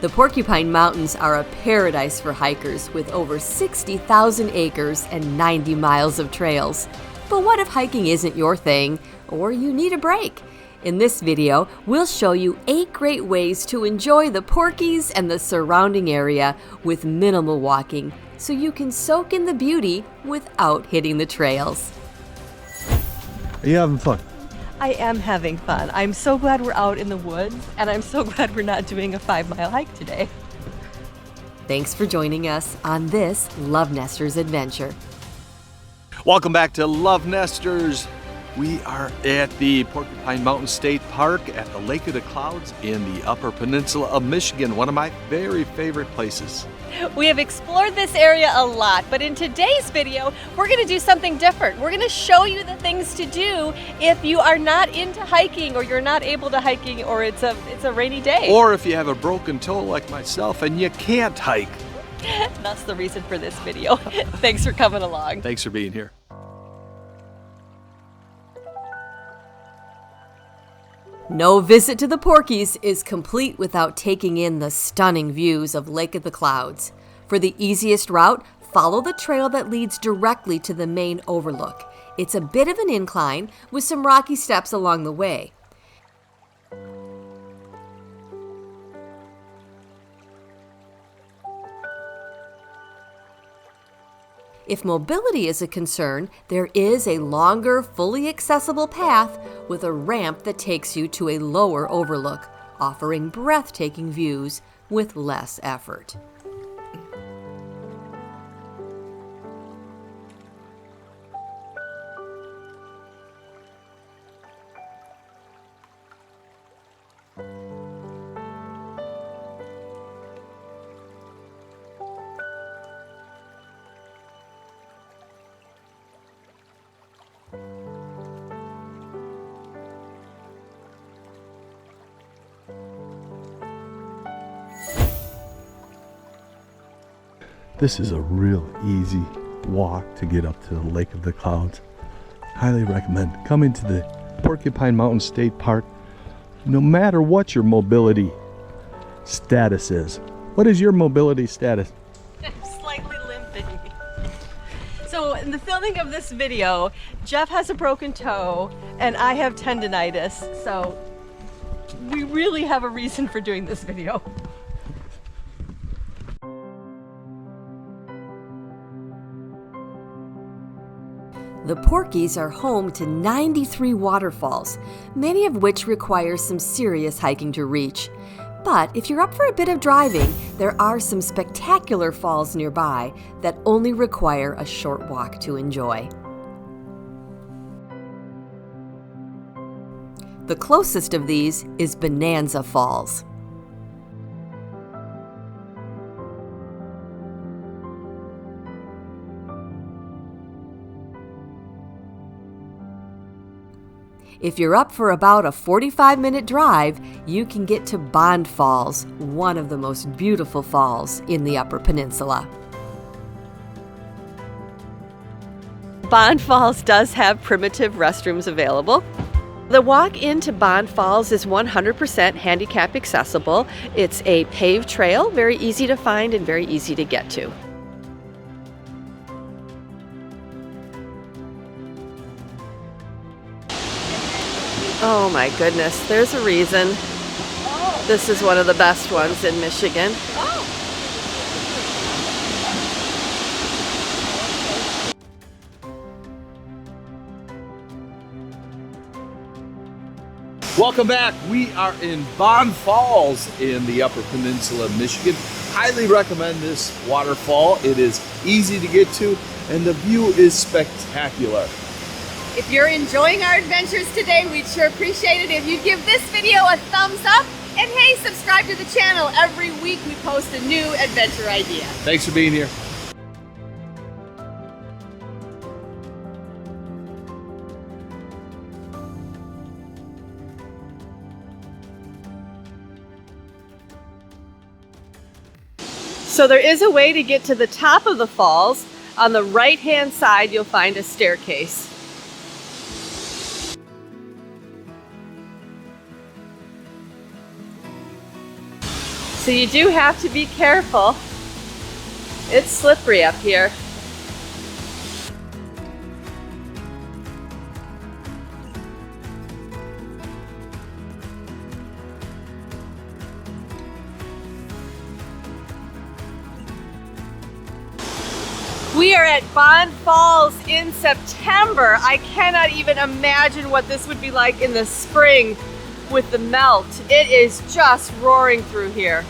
The Porcupine Mountains are a paradise for hikers with over 60,000 acres and 90 miles of trails. But what if hiking isn't your thing, or you need a break? In this video, we'll show you 8 great ways to enjoy the Porkies and the surrounding area with minimal walking, so you can soak in the beauty without hitting the trails. Are you having fun? I am having fun. I'm so glad we're out in the woods, and I'm so glad we're not doing a 5-mile hike today. Thanks for joining us on this LoveNesters adventure. Welcome back to LoveNesters. We are at the Porcupine Mountain State Park at the Lake of the Clouds in the Upper Peninsula of Michigan, one of my very favorite places. We have explored this area a lot, but in today's video, we're going to do something different. We're going to show you the things to do if you are not into hiking, or you're not able to hiking, or it's a rainy day. Or if you have a broken toe like myself and you can't hike. That's the reason for this video. Thanks for coming along. Thanks for being here. No visit to the Porkies is complete without taking in the stunning views of Lake of the Clouds. For the easiest route, follow the trail that leads directly to the main Overlook. It's a bit of an incline with some rocky steps along the way. If mobility is a concern, there is a longer, fully accessible path with a ramp that takes you to a lower overlook, offering breathtaking views with less effort. This is a real easy walk to get up to the Lake of the Clouds. Highly recommend coming to the Porcupine Mountain State Park, no matter what your mobility status is. What is your mobility status? I'm slightly limping. So in the filming of this video, Jeff has a broken toe and I have tendonitis, so we really have a reason for doing this video. The Porkies are home to 93 waterfalls, many of which require some serious hiking to reach. But if you're up for a bit of driving, there are some spectacular falls nearby that only require a short walk to enjoy. The closest of these is Bonanza Falls. If you're up for about a 45-minute drive, you can get to Bonanza Falls, one of the most beautiful falls in the Upper Peninsula. Bonanza Falls does have primitive restrooms available. The walk into Bonanza Falls is 100% handicap accessible. It's a paved trail, very easy to find and very easy to get to. Oh my goodness, there's a reason. This is one of the best ones in Michigan. Welcome back. We are in Bonanza Falls in the Upper Peninsula of Michigan. Highly recommend this waterfall. It is easy to get to and the view is spectacular. If you're enjoying our adventures today, we'd sure appreciate it if you'd give this video a thumbs up. And hey, subscribe to the channel. Every week we post a new adventure idea. Thanks for being here. So there is a way to get to the top of the falls. On the right-hand side, you'll find a staircase. So you do have to be careful. It's slippery up here. We are at Bonanza Falls in September. I cannot even imagine what this would be like in the spring with the melt. It is just roaring through here.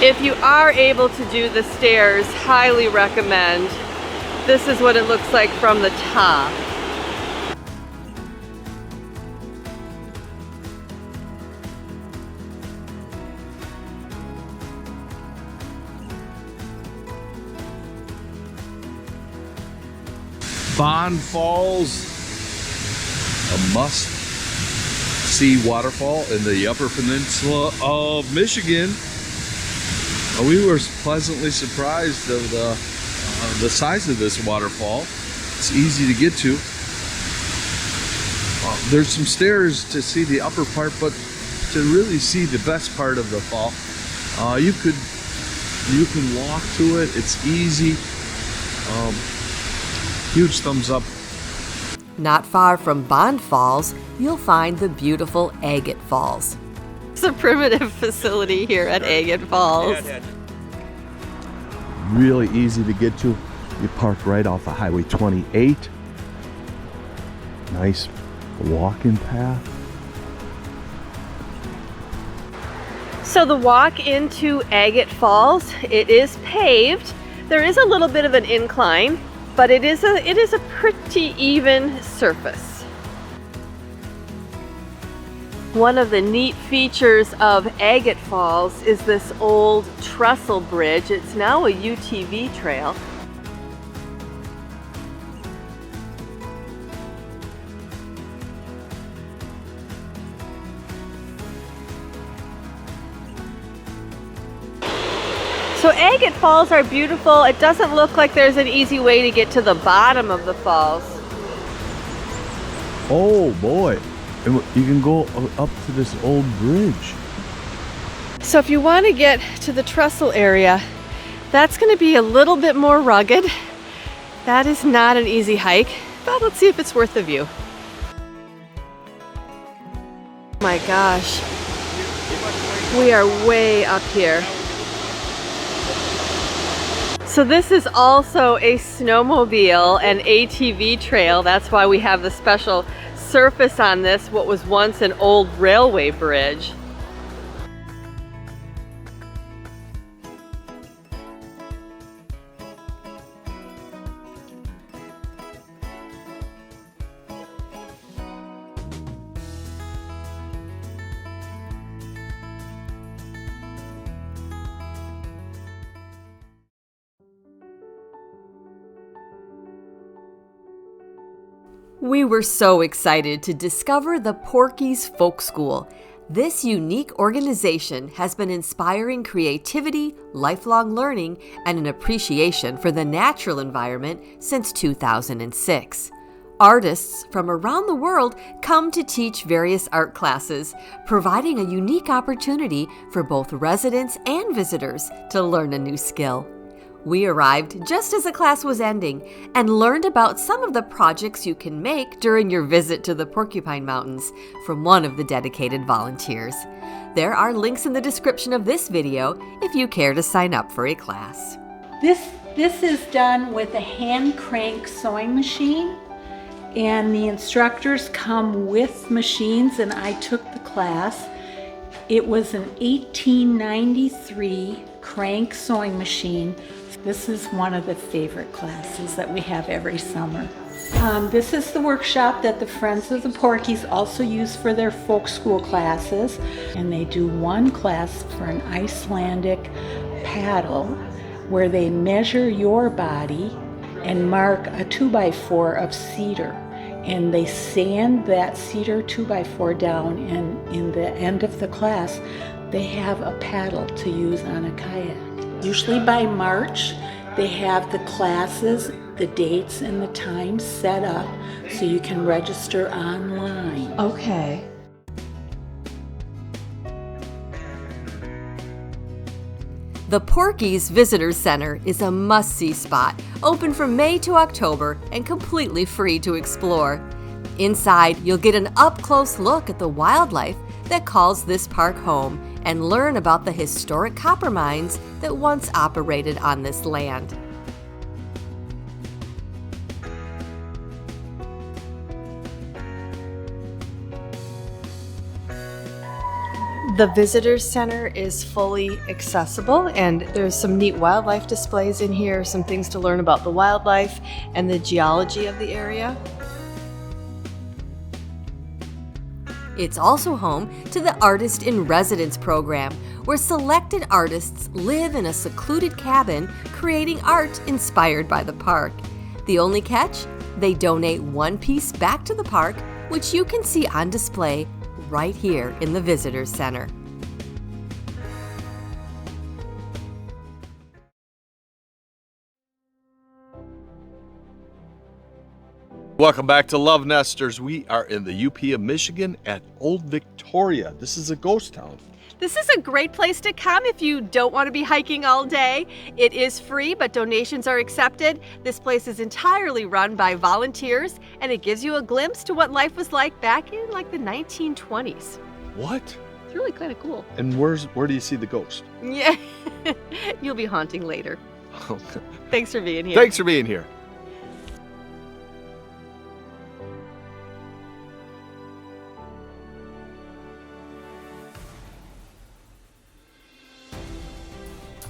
If you are able to do the stairs, highly recommend. This is what it looks like from the top. Bonanza Falls, a must-see waterfall in the Upper Peninsula of Michigan. We were pleasantly surprised of the size of this waterfall. It's easy to get to. There's some stairs to see the upper part, but to really see the best part of the fall, you can walk to it. It's easy. Huge thumbs up. Not far from Bonanza Falls, you'll find the beautiful Agate Falls. It's a primitive facility here at Agate Falls. Really easy to get to. You park right off of Highway 28. Nice walking path. So the walk into Agate Falls, it is paved. There is a little bit of an incline, but it is a pretty even surface. One of the neat features of Agate Falls is this old trestle bridge. It's now a UTV trail. So Agate Falls are beautiful. It doesn't look like there's an easy way to get to the bottom of the falls. Oh boy, you can go up to this old bridge. So if you want to get to the trestle area, that's going to be a little bit more rugged. That is not an easy hike, but let's see if it's worth the view. Oh my gosh, we are way up here. So this is also a snowmobile and ATV trail. That's why we have the special surface on this, what was once an old railway bridge. We were so excited to discover the Porkies Folk School. This unique organization has been inspiring creativity, lifelong learning, and an appreciation for the natural environment since 2006. Artists from around the world come to teach various art classes, providing a unique opportunity for both residents and visitors to learn a new skill. We arrived just as the class was ending and learned about some of the projects you can make during your visit to the Porcupine Mountains from one of the dedicated volunteers. There are links in the description of this video if you care to sign up for a class. This is done with a hand crank sewing machine, and the instructors come with machines, and I took the class. It was an 1893 crank sewing machine. This is one of the favorite classes that we have every summer. This is the workshop that the Friends of the Porkies also use for their folk school classes. And they do one class for an Icelandic paddle where they measure your body and mark a 2x4 of cedar. And they sand that cedar 2x4 down, and in the end of the class, they have a paddle to use on a kayak. Usually by March, they have the classes the dates and the times set up so you can register online. Okay. The Porkies Visitor Center is a must-see spot, open from May to October and completely free to explore. Inside, you'll get an up-close look at the wildlife that calls this park home and learn about the historic copper mines that once operated on this land. The visitor center is fully accessible, and there's some neat wildlife displays in here, some things to learn about the wildlife and the geology of the area. It's also home to the Artist in Residence program, where selected artists live in a secluded cabin creating art inspired by the park. The only catch? They donate one piece back to the park, which you can see on display right here in the Visitor Center. Welcome back to Love Nesters. We are in the UP of Michigan at Old Victoria. This is a ghost town. This is a great place to come if you don't want to be hiking all day. It is free, but donations are accepted. This place is entirely run by volunteers, and it gives you a glimpse to what life was like back in like the 1920s. What? It's really kind of cool. And where do you see the ghost? Yeah, you'll be haunting later. Thanks for being here. Thanks for being here.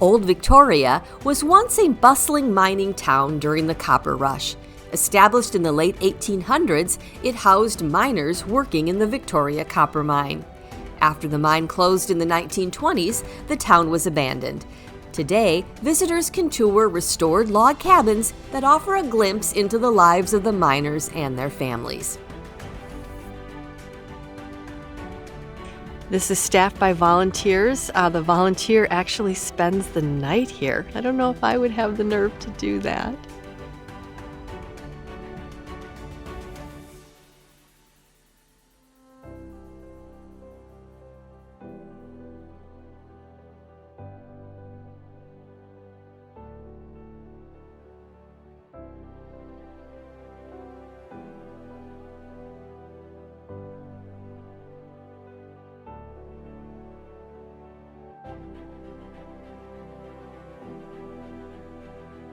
Old Victoria was once a bustling mining town during the copper rush. Established in the late 1800s, it housed miners working in the Victoria copper mine. After the mine closed in the 1920s, the town was abandoned. Today, visitors can tour restored log cabins that offer a glimpse into the lives of the miners and their families. This is staffed by volunteers. The volunteer actually spends the night here. I don't know if I would have the nerve to do that.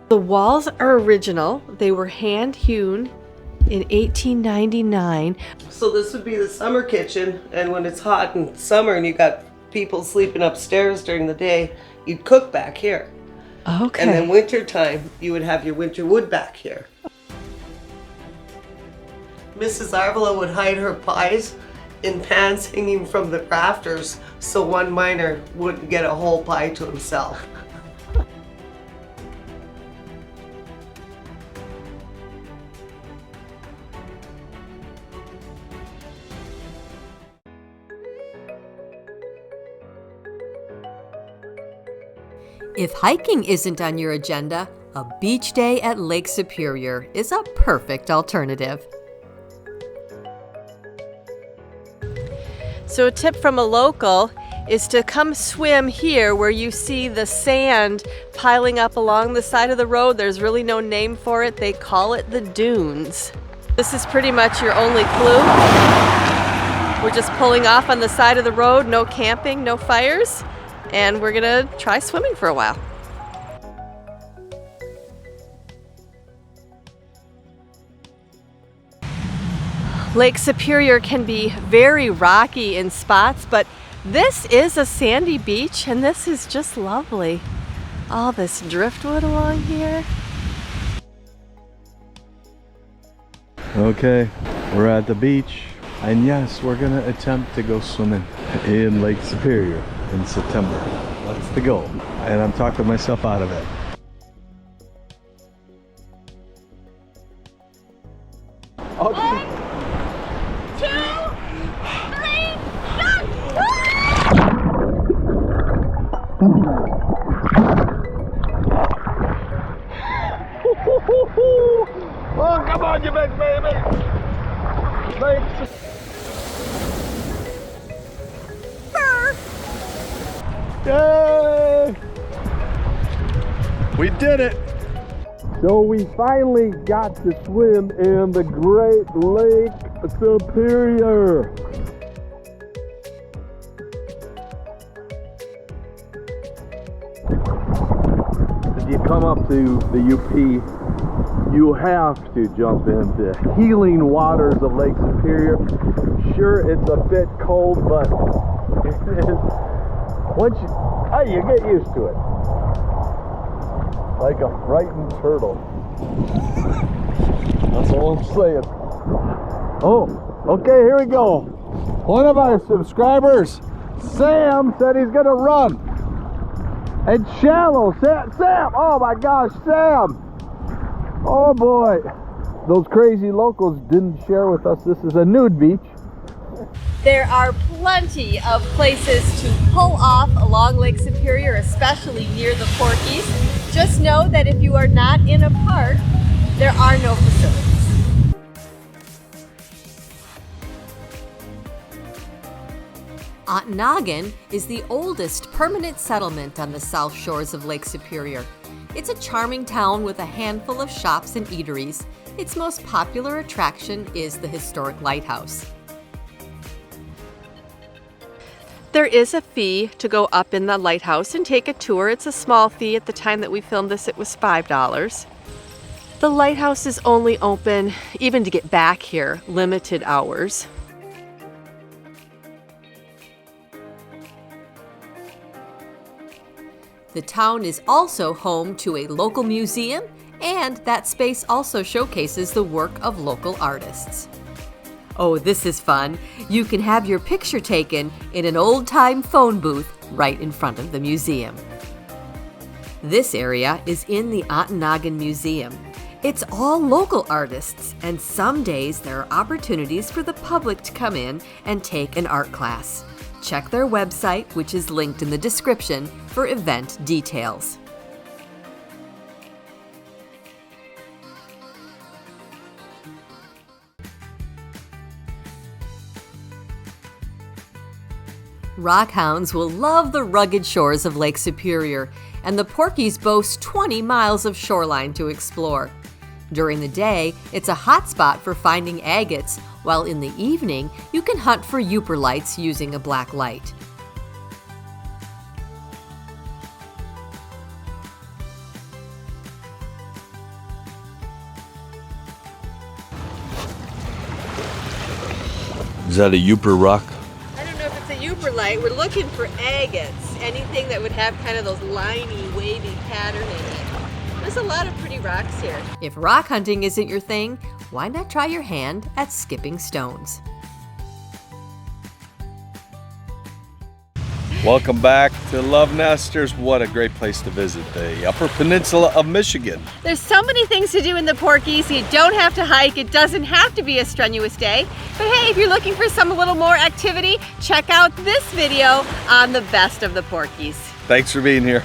The walls are original. They were hand hewn in 1899. So this would be the summer kitchen, and when it's hot in summer and you got people sleeping upstairs during the day, you'd cook back here. Okay. And then winter time, you would have your winter wood back here. Mrs. Arvela would hide her pies in pans hanging from the rafters so one miner wouldn't get a whole pie to himself. If hiking isn't on your agenda, a beach day at Lake Superior is a perfect alternative. So a tip from a local is to come swim here where you see the sand piling up along the side of the road. There's really no name for it. They call it the dunes. This is pretty much your only clue. We're just pulling off on the side of the road, no camping, no fires, and we're gonna try swimming for a while. Lake Superior can be very rocky in spots, but this is a sandy beach and this is just lovely. All this driftwood along here. Okay, we're at the beach, and yes, we're gonna attempt to go swimming in Lake Superior in September. That's the goal, and I'm talking myself out of it. Okay. 1, 2, 3, go! Oh, come on, you big baby. Thanks. Yay! We did it! So we finally got to swim in the Great Lake Superior. If you come up to the UP, you have to jump into healing waters of Lake Superior. Sure, it's a bit cold, but it is. Once you get used to it. Like a frightened turtle. That's all I'm saying. Oh, okay, here we go. One of our subscribers, Sam, said he's gonna run. And shallow, Sam, oh my gosh, Sam. Oh boy. Those crazy locals didn't share with us this is a nude beach. There are plenty of places to pull off along Lake Superior, especially near the Porkies. Just know that if you are not in a park, there are no facilities. Ontonagan is the oldest permanent settlement on the south shores of Lake Superior. It's a charming town with a handful of shops and eateries. Its most popular attraction is the historic lighthouse. There is a fee to go up in the lighthouse and take a tour. It's a small fee. At the time that we filmed this, it was $5. The lighthouse is only open, even to get back here, limited hours. The town is also home to a local museum, and that space also showcases the work of local artists. Oh, this is fun. You can have your picture taken in an old-time phone booth right in front of the museum. This area is in the Ontonagan Museum. It's all local artists, and some days there are opportunities for the public to come in and take an art class. Check their website, which is linked in the description, for event details. Rock hounds will love the rugged shores of Lake Superior, and the Porkies boast 20 miles of shoreline to explore. During the day, it's a hot spot for finding agates, while in the evening, you can hunt for euperlites using a black light. Is that a Euper rock? I don't know if it's a euperlite. We're looking for agates, anything that would have kind of those liney, wavy pattern in it. There's a lot of pretty rocks here. If rock hunting isn't your thing, why not try your hand at skipping stones? Welcome back to LoveNesters. What a great place to visit, the Upper Peninsula of Michigan. There's so many things to do in the Porkies. You don't have to hike. It doesn't have to be a strenuous day. But hey, if you're looking for some little more activity, check out this video on the best of the Porkies. Thanks for being here.